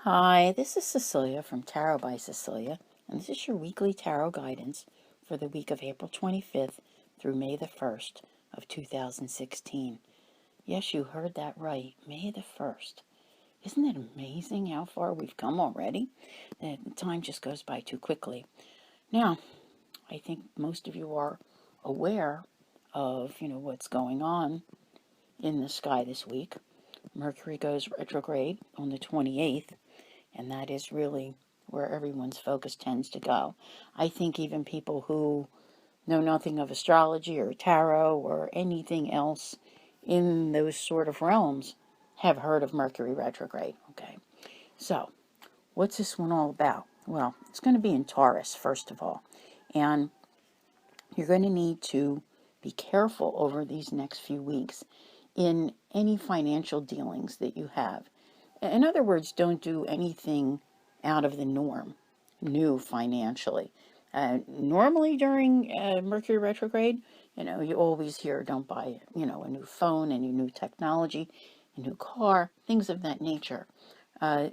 Hi, this is Cecilia from Tarot by Cecilia, and this is your weekly tarot guidance for the week of April 25th through May the 1st of 2016. Yes, you heard that right, May the 1st. Isn't it amazing how far we've come already? The time just goes by too quickly. Now, I think most of you are aware of, what's going on in the sky this week. Mercury goes retrograde on the 28th. And that is really where everyone's focus tends to go. I think even people who know nothing of astrology or tarot or anything else in those sort of realms have heard of Mercury retrograde. Okay, so what's this one all about? Well, it's going to be in Taurus, first of all. And you're going to need to be careful over these next few weeks in any financial dealings that you have. In other words, don't do anything out of the norm, new financially. Normally during Mercury retrograde, you always hear don't buy, a new phone, any new technology, a new car, things of that nature,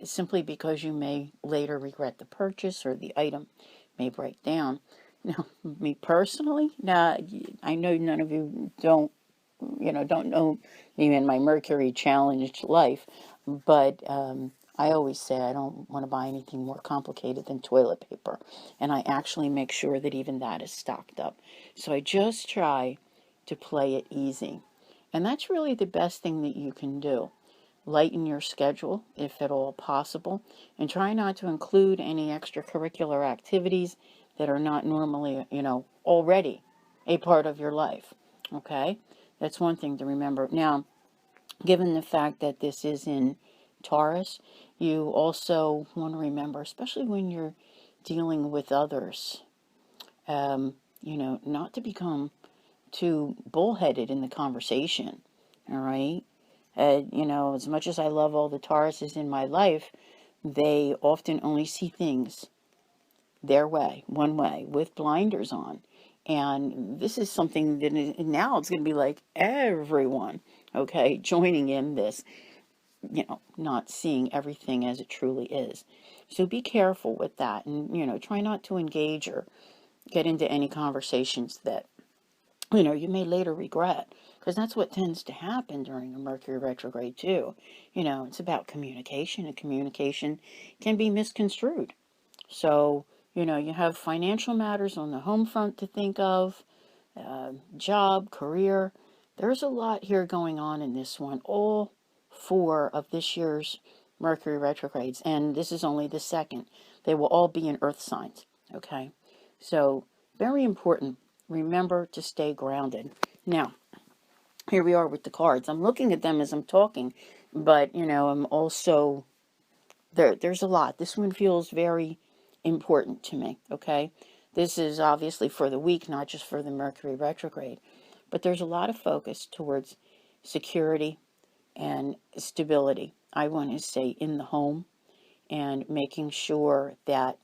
simply because you may later regret the purchase or the item may break down. Now, me personally, I know none of you don't know me in my Mercury challenged life, but I always say I don't want to buy anything more complicated than toilet paper. And I actually make sure that even that is stocked up. So I just try to play it easy. And that's really the best thing that you can do. Lighten your schedule, if at all possible, and try not to include any extracurricular activities that are not normally, already a part of your life. Okay? That's one thing to remember. Now, given the fact that this is in Taurus, you also want to remember, especially when you're dealing with others, not to become too bullheaded in the conversation. All right? As much as I love all the Tauruses in my life, they often only see things their way, one way, with blinders on. And this is something that now it's going to be like everyone, okay, joining in this, not seeing everything as it truly is. So be careful with that and, try not to engage or get into any conversations that, you may later regret. Because that's what tends to happen during a Mercury retrograde, too. It's about communication, and communication can be misconstrued. So, you have financial matters on the home front to think of, job, career. There's a lot here going on in this one. All four of this year's Mercury retrogrades, and this is only the second. They will all be in Earth signs, okay? So, very important. Remember to stay grounded. Now, here we are with the cards. I'm looking at them as I'm talking, but, I'm also, there's a lot. This one feels very important to me, okay? This is obviously for the week, not just for the Mercury retrograde. But there's a lot of focus towards security and stability. I want to say in the home and making sure that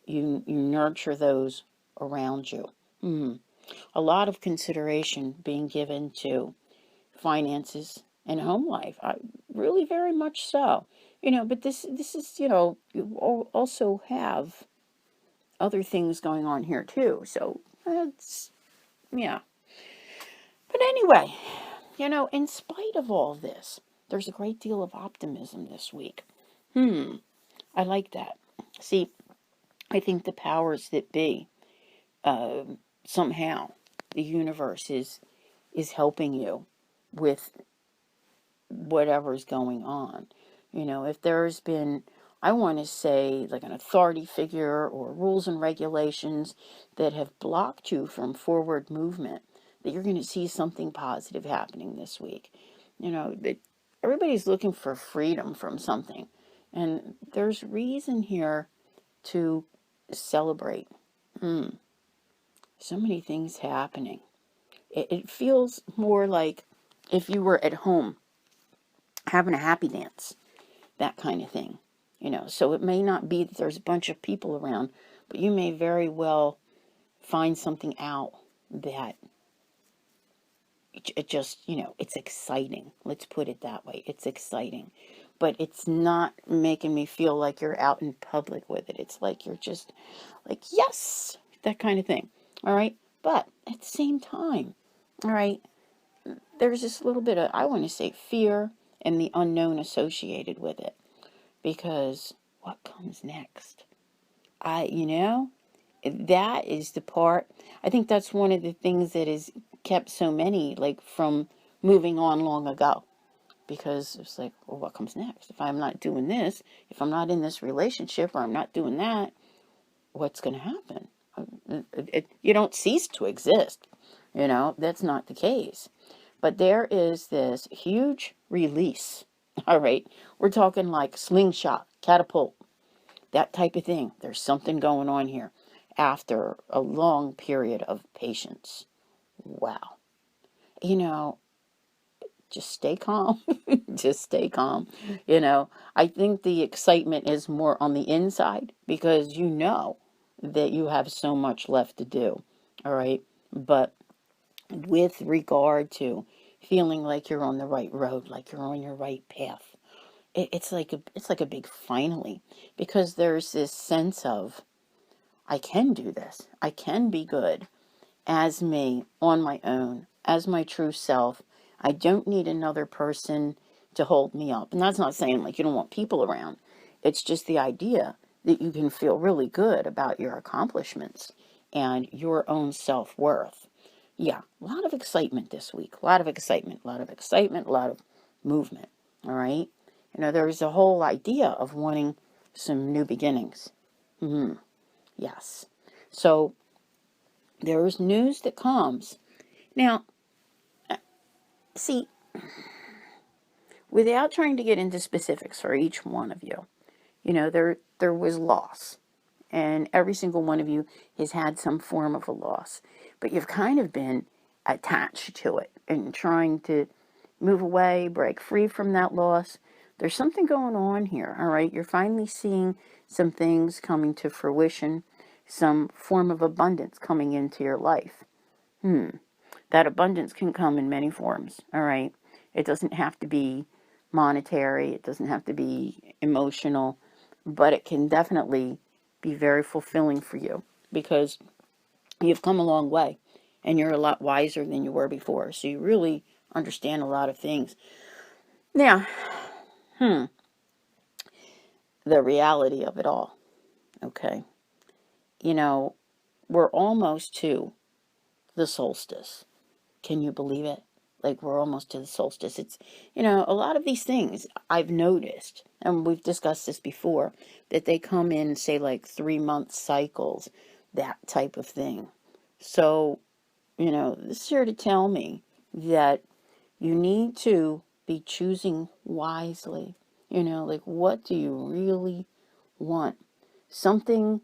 you nurture those around you. A lot of consideration being given to finances and home life. Really very much so. But this is, you also have other things going on here too. So it's, yeah. But anyway, in spite of all this, there's a great deal of optimism this week. I like that. See, I think the powers that be, somehow, the universe is helping you with whatever's going on. If there's been, I want to say, like an authority figure or rules and regulations that have blocked you from forward movement, that you're going to see something positive happening this week. That everybody's looking for freedom from something. And there's reason here to celebrate. So many things happening. It feels more like if you were at home having a happy dance, that kind of thing. So it may not be that there's a bunch of people around, but you may very well find something out that it just, it's exciting. Let's put it that way. It's exciting. but it's not making me feel like you're out in public with it. It's like you're just like, yes, that kind of thing. All right. But at the same time, all right, there's this little bit of, I want to say, fear and the unknown associated with it. Because what comes next? That is the part, I think that's one of the things that has kept so many, like, from moving on long ago. Because it's like, well, what comes next? If I'm not doing this, if I'm not in this relationship, or I'm not doing that, what's going to happen? You don't cease to exist. That's not the case. But there is this huge release. All right. We're talking like slingshot, catapult, that type of thing. There's something going on here after a long period of patience. Wow. Just stay calm. Just stay calm. I think the excitement is more on the inside because you know that you have so much left to do. All right. But with regard to feeling like you're on the right road, like you're on your right path, it's like a big finally, because there's this sense of, I can do this. I can be good as me on my own, as my true self. I don't need another person to hold me up. And that's not saying like you don't want people around. It's just the idea that you can feel really good about your accomplishments and your own self-worth. Yeah, a lot of excitement this week. A lot of excitement, a lot of excitement, a lot of movement. All right? There's a whole idea of wanting some new beginnings. Yes. So there's news that comes. Now, see, without trying to get into specifics for each one of you, there was loss. And every single one of you has had some form of a loss. But you've kind of been attached to it and trying to move away, break free from that loss. There's something going on here, all right? You're finally seeing some things coming to fruition, some form of abundance coming into your life. That abundance can come in many forms, all right? It doesn't have to be monetary. It doesn't have to be emotional. But it can definitely be very fulfilling for you because you've come a long way and you're a lot wiser than you were before. So you really understand a lot of things. Now, the reality of it all, okay? We're almost to the solstice. Can you believe it? Like, we're almost to the solstice. It's, a lot of these things I've noticed, and we've discussed this before, that they come in, say, like 3-month cycles, that type of thing. So, this is here to tell me that you need to be choosing wisely. Like, what do you really want? Something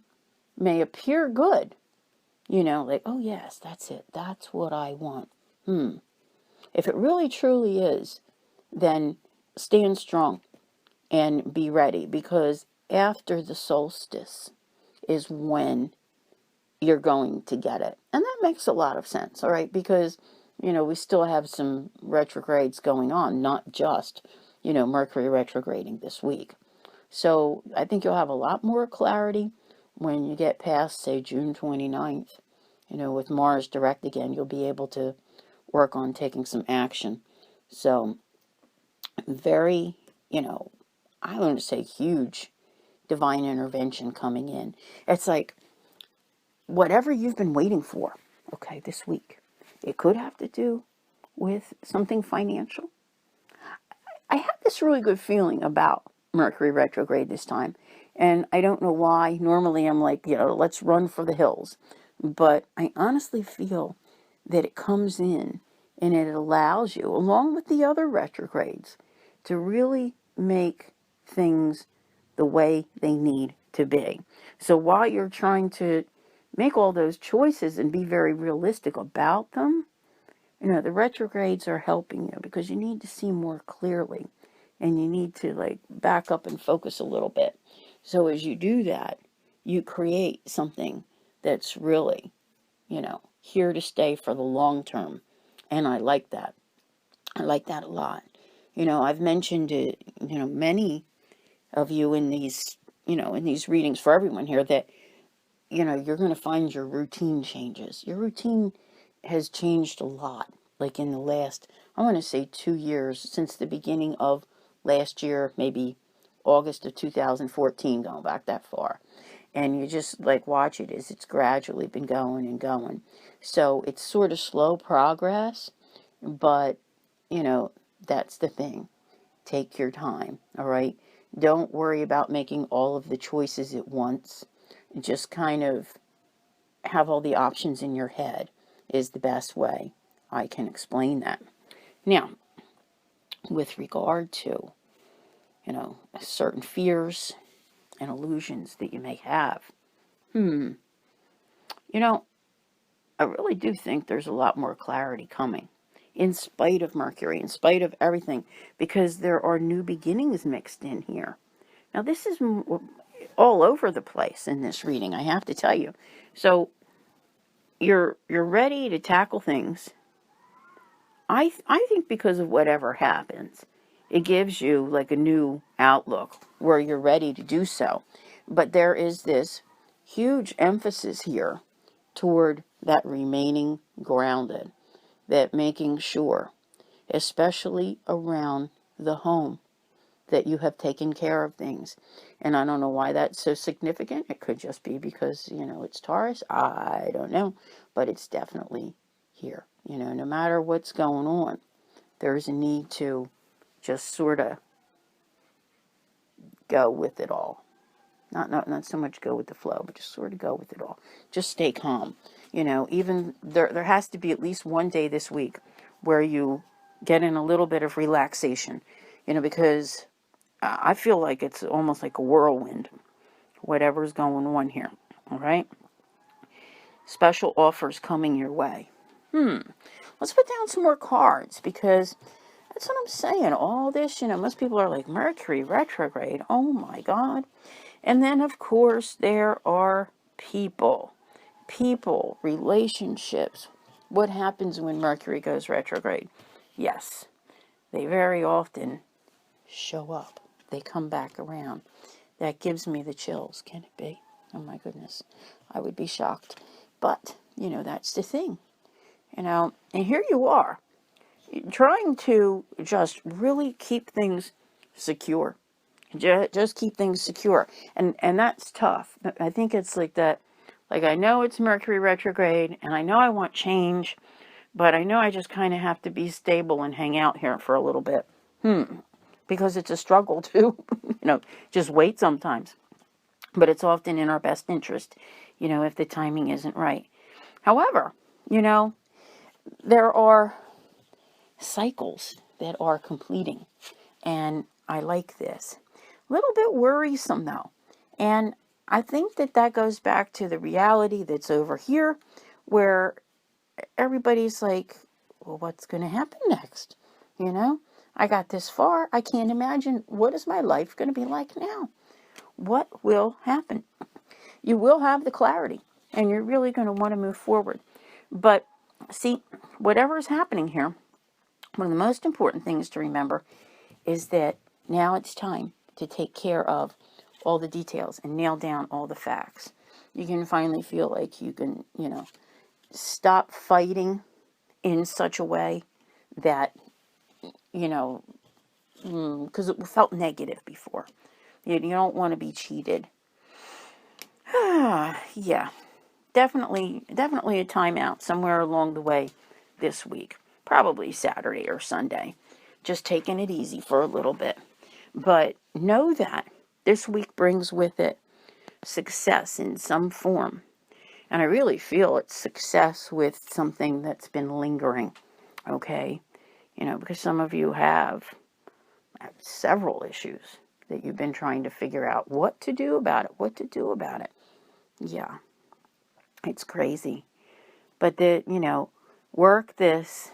may appear good, like, oh, yes, that's it. That's what I want. If it really truly is, then stand strong and be ready, because after the solstice is when you're going to get it. And that makes a lot of sense, all right? Because, we still have some retrogrades going on, not just, Mercury retrograding this week. So I think you'll have a lot more clarity when you get past, say, June 29th. With Mars direct again, you'll be able to work on taking some action. So, very, I want to say huge divine intervention coming in. It's like whatever you've been waiting for, okay, this week. It could have to do with something financial. I have this really good feeling about Mercury retrograde this time. And I don't know why. Normally I'm like, let's run for the hills. But I honestly feel that it comes in and it allows you, along with the other retrogrades, to really make things the way they need to be. So while you're trying to make all those choices and be very realistic about them, the retrogrades are helping you because you need to see more clearly and you need to back up and focus a little bit. So as you do that, you create something that's really, here to stay for the long term. And I like that. I like that a lot. I've mentioned it, many of you in these, in these readings for everyone here that, you're going to find your routine changes. Your routine has changed a lot, like in the last, I want to say 2 years, since the beginning of last year, maybe August of 2014, going back that far. And you just like watch it as it's gradually been going and going. So it's sort of slow progress, but, that's the thing. Take your time, all right? Don't worry about making all of the choices at once. Just kind of have all the options in your head is the best way I can explain that. Now, with regard to, certain fears and illusions that you may have, I really do think there's a lot more clarity coming, in spite of Mercury, in spite of everything, because there are new beginnings mixed in here. Now, this is all over the place in this reading, I have to tell you. So, you're ready to tackle things. I think because of whatever happens, it gives you like a new outlook where you're ready to do so. But there is this huge emphasis here toward that remaining grounded, that making sure, especially around the home, that you have taken care of things. And I don't know why that's so significant. It could just be because, it's Taurus. I don't know. But it's definitely here. No matter what's going on, there's a need to just sort of go with it all. Not so much go with the flow, but just sort of go with it all. Just stay calm. Even there has to be at least one day this week where you get in a little bit of relaxation, because I feel like it's almost like a whirlwind, whatever's going on here, all right? Special offers coming your way. Let's put down some more cards, because that's what I'm saying. All this, most people are like, Mercury retrograde, oh my God. And then, of course, there are people, relationships. What happens when Mercury goes retrograde? Yes, they very often show up. They come back around. That gives me the chills. Can it be? Oh my goodness. I would be shocked. But, that's the thing. And here you are, trying to just really keep things secure. Just keep things secure. And that's tough. I think it's like that. Like, I know it's Mercury retrograde, and I know I want change, but I know I just kind of have to be stable and hang out here for a little bit. Because it's a struggle to, just wait sometimes. But it's often in our best interest, if the timing isn't right. However, there are cycles that are completing, and I like this. A little bit worrisome, though. And I think that goes back to the reality that's over here, where everybody's like, well, what's going to happen next? I got this far. I can't imagine, what is my life going to be like now? What will happen? You will have the clarity, and you're really going to want to move forward. But see, whatever is happening here, one of the most important things to remember is that now it's time to take care of all the details and nail down all the facts. You can finally feel like you can, stop fighting in such a way that, because it felt negative before. You don't want to be cheated. Yeah, definitely a timeout somewhere along the way this week. Probably Saturday or Sunday. Just taking it easy for a little bit. But know that this week brings with it success in some form. And I really feel it's success with something that's been lingering. Okay? Because some of you have several issues that you've been trying to figure out what to do about it. Yeah. It's crazy. But work this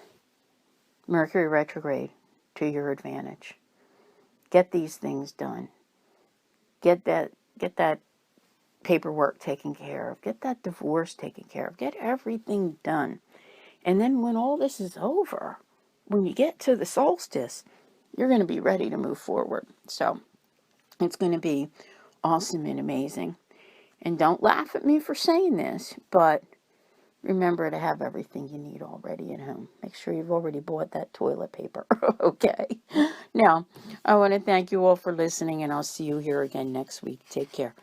Mercury retrograde to your advantage. Get these things done. Get that paperwork taken care of. Get that divorce taken care of. Get everything done. And then when all this is over, when you get to the solstice, you're going to be ready to move forward. So it's going to be awesome and amazing. And don't laugh at me for saying this, but remember to have everything you need already at home. Make sure you've already bought that toilet paper. Okay. Now, I want to thank you all for listening, and I'll see you here again next week. Take care.